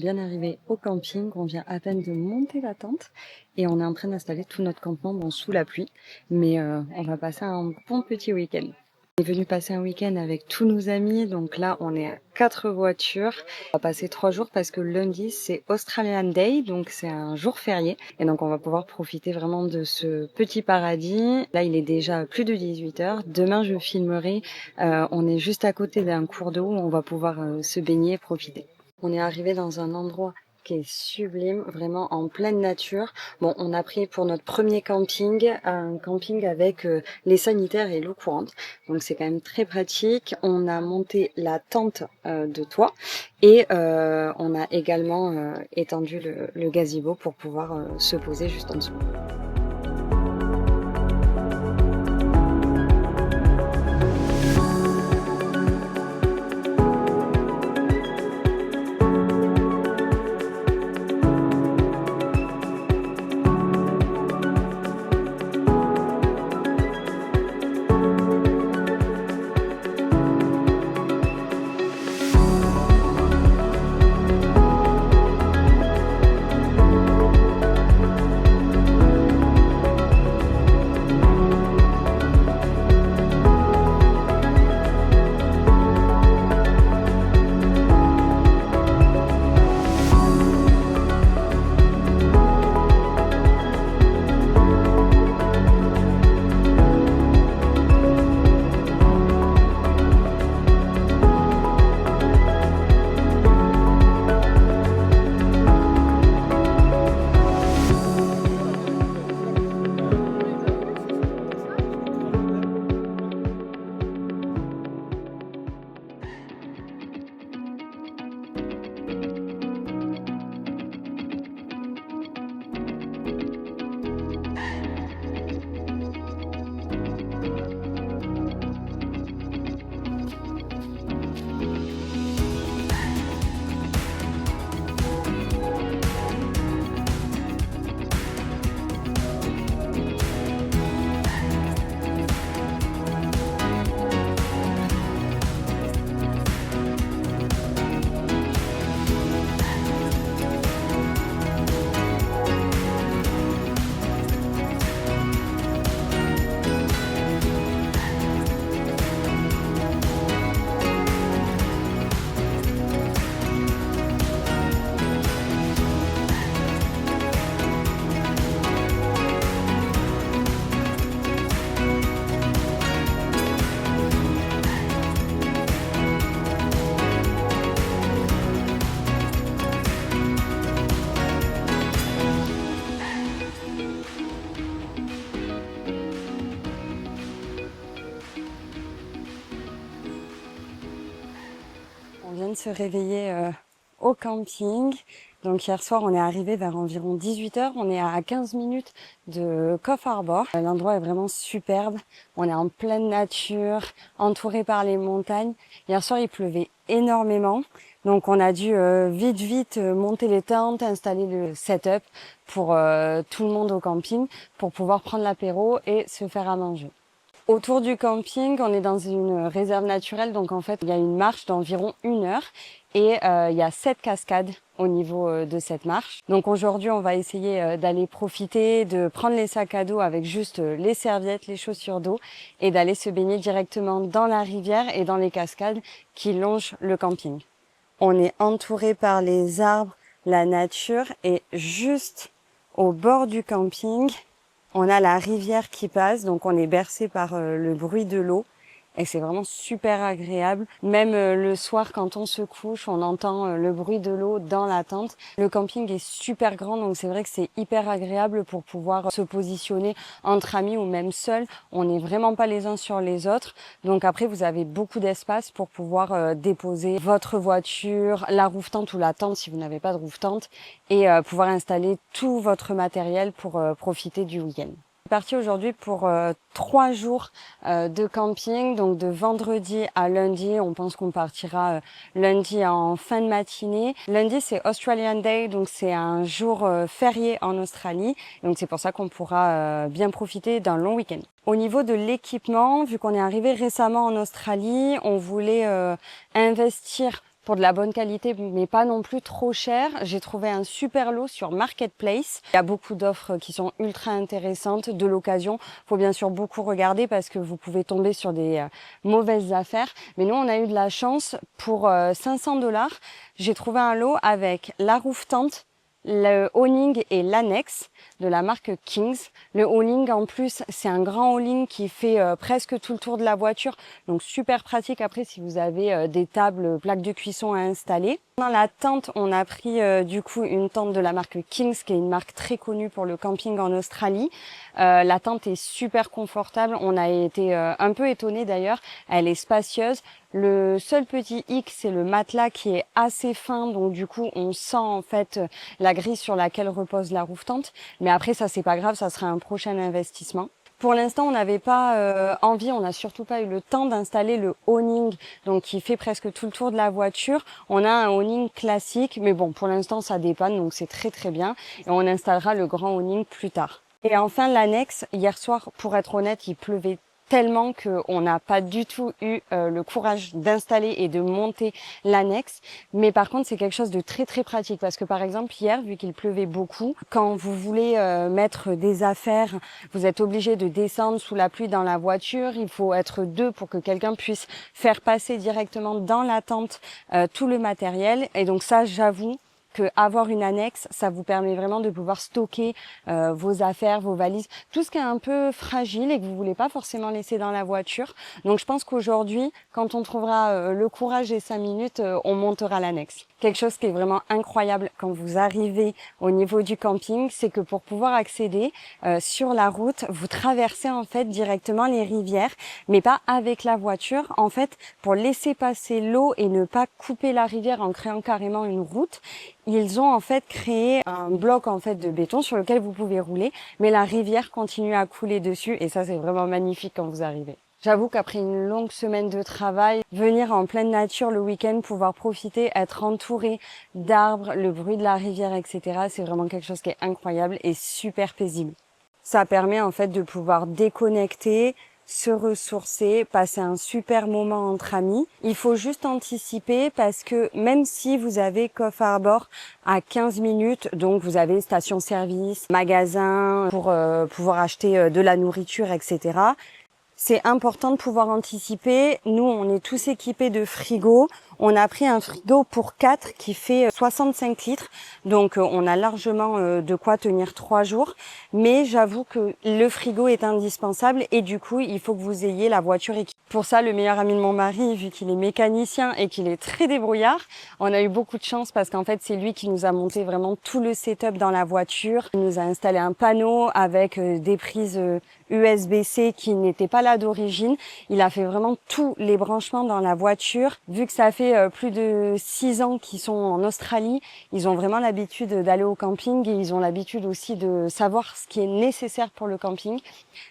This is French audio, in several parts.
bien arrivé au camping, on vient à peine de monter la tente et on est en train d'installer tout notre campement sous la pluie. Mais on va passer un bon petit week-end. On est venu passer un week-end avec tous nos amis, donc là on est à 4 voitures. On va passer 3 jours parce que lundi c'est Australian Day, donc c'est un jour férié. Et donc on va pouvoir profiter vraiment de ce petit paradis. Là il est déjà plus de 18h. Demain je filmerai, on est juste à côté d'un cours d'eau où on va pouvoir se baigner et profiter. On est arrivé dans un endroit qui est sublime, vraiment en pleine nature. Bon, on a pris pour notre premier camping un camping avec les sanitaires et l'eau courante. Donc c'est quand même très pratique. On a monté la tente de toit et on a également étendu le gazebo pour pouvoir se poser juste en dessous. On vient de se réveiller au camping. Donc hier soir, on est arrivé vers environ 18h. On est à 15 minutes de Coffs Harbour. L'endroit est vraiment superbe. On est en pleine nature, entouré par les montagnes. Hier soir, il pleuvait énormément. Donc on a dû vite monter les tentes, installer le setup pour tout le monde au camping pour pouvoir prendre l'apéro et se faire à manger. Autour du camping, on est dans une réserve naturelle, donc en fait, il y a une marche d'environ 1 heure et il y a 7 cascades au niveau de cette marche. Donc aujourd'hui, on va essayer d'aller profiter, de prendre les sacs à dos avec juste les serviettes, les chaussures d'eau et d'aller se baigner directement dans la rivière et dans les cascades qui longent le camping. On est entouré par les arbres, la nature et juste au bord du camping, on a la rivière qui passe, donc on est bercé par le bruit de l'eau et c'est vraiment super agréable. Même le soir quand on se couche, on entend le bruit de l'eau dans la tente. Le camping est super grand, donc c'est vrai que c'est hyper agréable pour pouvoir se positionner entre amis ou même seul. On n'est vraiment pas les uns sur les autres. Donc après, vous avez beaucoup d'espace pour pouvoir déposer votre voiture, la roof tent ou la tente si vous n'avez pas de roof tent et pouvoir installer tout votre matériel pour profiter du week-end. On est parti aujourd'hui pour 3 jours de camping, donc de vendredi à lundi. On pense qu'on partira lundi en fin de matinée. Lundi, c'est Australian Day, donc c'est un jour férié en Australie. Donc c'est pour ça qu'on pourra bien profiter d'un long week-end. Au niveau de l'équipement, vu qu'on est arrivé récemment en Australie, on voulait investir pour de la bonne qualité, mais pas non plus trop cher. J'ai trouvé un super lot sur Marketplace. Il y a beaucoup d'offres qui sont ultra intéressantes de l'occasion. Faut bien sûr beaucoup regarder parce que vous pouvez tomber sur des mauvaises affaires. Mais nous, on a eu de la chance. Pour 500 $, j'ai trouvé un lot avec la roof-tente, le awning et l'annexe de la marque Kings. Le awning en plus, c'est un grand awning qui fait presque tout le tour de la voiture, donc super pratique après si vous avez des tables, plaques de cuisson à installer. Dans la tente, on a pris du coup une tente de la marque Kings, qui est une marque très connue pour le camping en Australie. La tente est super confortable, on a été un peu étonnés d'ailleurs, elle est spacieuse. Le seul petit hic, c'est le matelas qui est assez fin, donc du coup on sent en fait la grille sur laquelle repose la roof-tente. Mais après ça c'est pas grave, ça sera un prochain investissement. Pour l'instant, on n'avait pas envie, on n'a surtout pas eu le temps d'installer le awning, donc qui fait presque tout le tour de la voiture. On a un awning classique, mais bon, pour l'instant, ça dépanne, donc c'est très très bien. Et on installera le grand awning plus tard. Et enfin, l'annexe, hier soir, pour être honnête, il pleuvait tellement qu'on n'a pas du tout eu le courage d'installer et de monter l'annexe. Mais par contre, c'est quelque chose de très très pratique parce que par exemple, hier, vu qu'il pleuvait beaucoup, quand vous voulez mettre des affaires, vous êtes obligé de descendre sous la pluie dans la voiture. Il faut être deux pour que quelqu'un puisse faire passer directement dans la tente tout le matériel. Et donc ça, j'avoue que avoir une annexe, ça vous permet vraiment de pouvoir stocker vos affaires, vos valises, tout ce qui est un peu fragile et que vous voulez pas forcément laisser dans la voiture. Donc je pense qu'aujourd'hui, quand on trouvera le courage et 5 minutes, on montera l'annexe. Quelque chose qui est vraiment incroyable quand vous arrivez au niveau du camping, c'est que pour pouvoir accéder sur la route, vous traversez en fait directement les rivières, mais pas avec la voiture. En fait, pour laisser passer l'eau et ne pas couper la rivière en créant carrément une route, ils ont en fait créé un bloc en fait de béton sur lequel vous pouvez rouler, mais la rivière continue à couler dessus et ça c'est vraiment magnifique quand vous arrivez. J'avoue qu'après une longue semaine de travail, venir en pleine nature le week-end, pouvoir profiter, être entouré d'arbres, le bruit de la rivière, etc., c'est vraiment quelque chose qui est incroyable et super paisible. Ça permet en fait de pouvoir déconnecter, se ressourcer, passer un super moment entre amis. Il faut juste anticiper parce que même si vous avez Coff Harbour à 15 minutes, donc vous avez station-service, magasin pour pouvoir acheter de la nourriture, etc., c'est important de pouvoir anticiper. Nous, on est tous équipés de frigo. On a pris un frigo pour 4 qui fait 65 litres. Donc, on a largement de quoi tenir 3 jours. Mais j'avoue que le frigo est indispensable et du coup, il faut que vous ayez la voiture équipée. Pour ça, le meilleur ami de mon mari, vu qu'il est mécanicien et qu'il est très débrouillard, on a eu beaucoup de chance parce qu'en fait, c'est lui qui nous a monté vraiment tout le setup dans la voiture. Il nous a installé un panneau avec des prises USB-C qui n'étaient pas là d'origine. Il a fait vraiment tous les branchements dans la voiture. Vu que ça fait plus de 6 ans qu'ils sont en Australie, ils ont vraiment l'habitude d'aller au camping et ils ont l'habitude aussi de savoir ce qui est nécessaire pour le camping.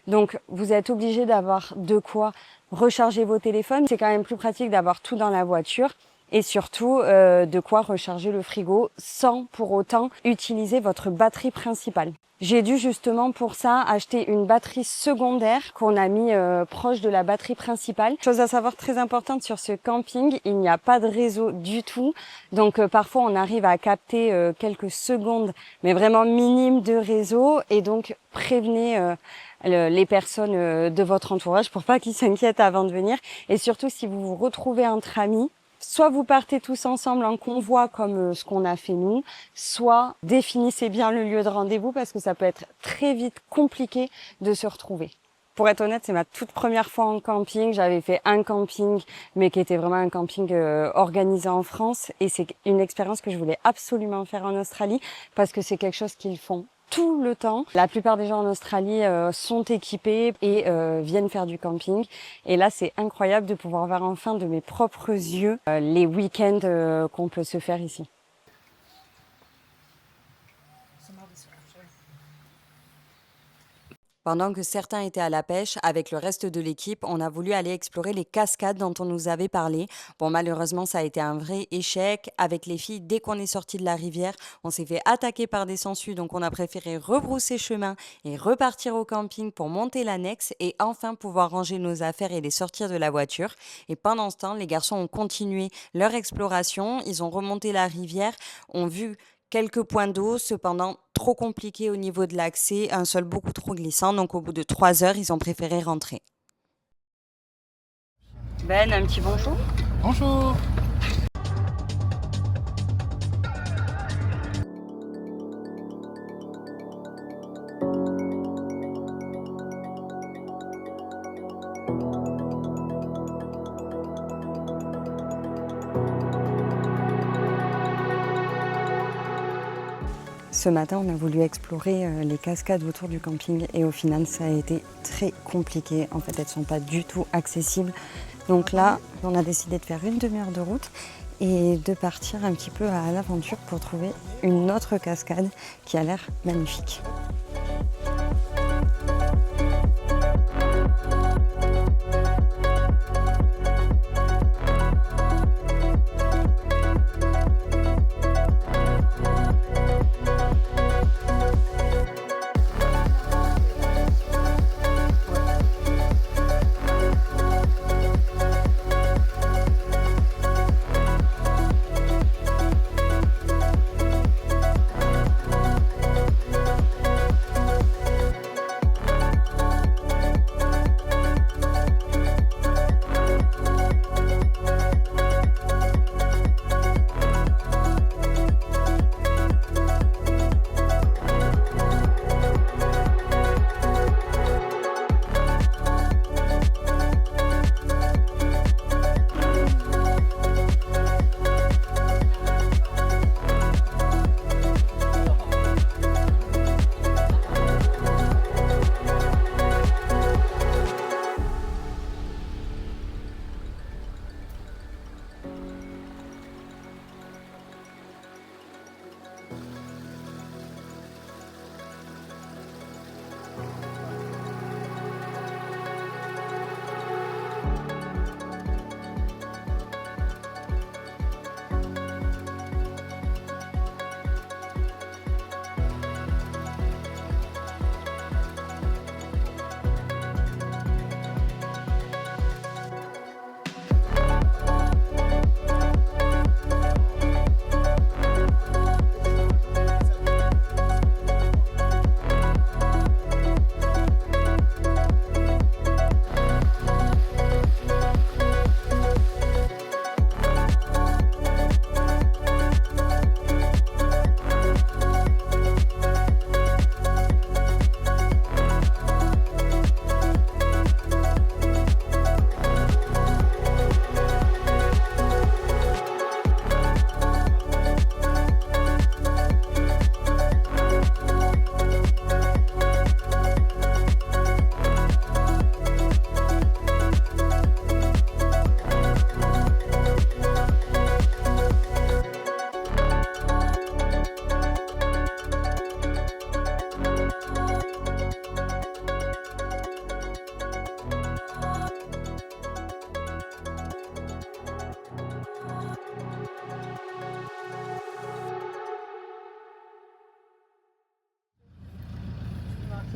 Donc, vous êtes obligé d'avoir de quoi recharger vos téléphones. C'est quand même plus pratique d'avoir tout dans la voiture. Et surtout, de quoi recharger le frigo sans pour autant utiliser votre batterie principale. J'ai dû justement pour ça acheter une batterie secondaire qu'on a mis proche de la batterie principale. Chose à savoir très importante sur ce camping, il n'y a pas de réseau du tout. Donc parfois on arrive à capter quelques secondes, mais vraiment minimes de réseau. Et donc prévenez les personnes de votre entourage pour pas qu'ils s'inquiètent avant de venir. Et surtout si vous vous retrouvez entre amis, soit vous partez tous ensemble en convoi comme ce qu'on a fait nous, soit définissez bien le lieu de rendez-vous parce que ça peut être très vite compliqué de se retrouver. Pour être honnête, c'est ma toute première fois en camping. J'avais fait un camping, mais qui était vraiment un camping organisé en France. Et c'est une expérience que je voulais absolument faire en Australie parce que c'est quelque chose qu'ils font tout le temps. La plupart des gens en Australie sont équipés et viennent faire du camping. Et là, c'est incroyable de pouvoir voir enfin de mes propres yeux les week-ends qu'on peut se faire ici. Pendant que certains étaient à la pêche, avec le reste de l'équipe, on a voulu aller explorer les cascades dont on nous avait parlé. Bon, malheureusement, ça a été un vrai échec. Avec les filles, dès qu'on est sorti de la rivière, on s'est fait attaquer par des sangsues, donc on a préféré rebrousser chemin et repartir au camping pour monter l'annexe et enfin pouvoir ranger nos affaires et les sortir de la voiture. Et pendant ce temps, les garçons ont continué leur exploration. Ils ont remonté la rivière, ont vu quelques points d'eau, cependant trop compliqué au niveau de l'accès, un sol beaucoup trop glissant. Donc au bout de 3 heures, ils ont préféré rentrer. Ben, un petit bonjour. Bonjour. Ce matin, on a voulu explorer les cascades autour du camping et au final, ça a été très compliqué. En fait, elles ne sont pas du tout accessibles. Donc là, on a décidé de faire une demi-heure de route et de partir un petit peu à l'aventure pour trouver une autre cascade qui a l'air magnifique.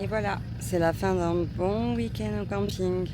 Et voilà, c'est la fin d'un bon week-end au camping.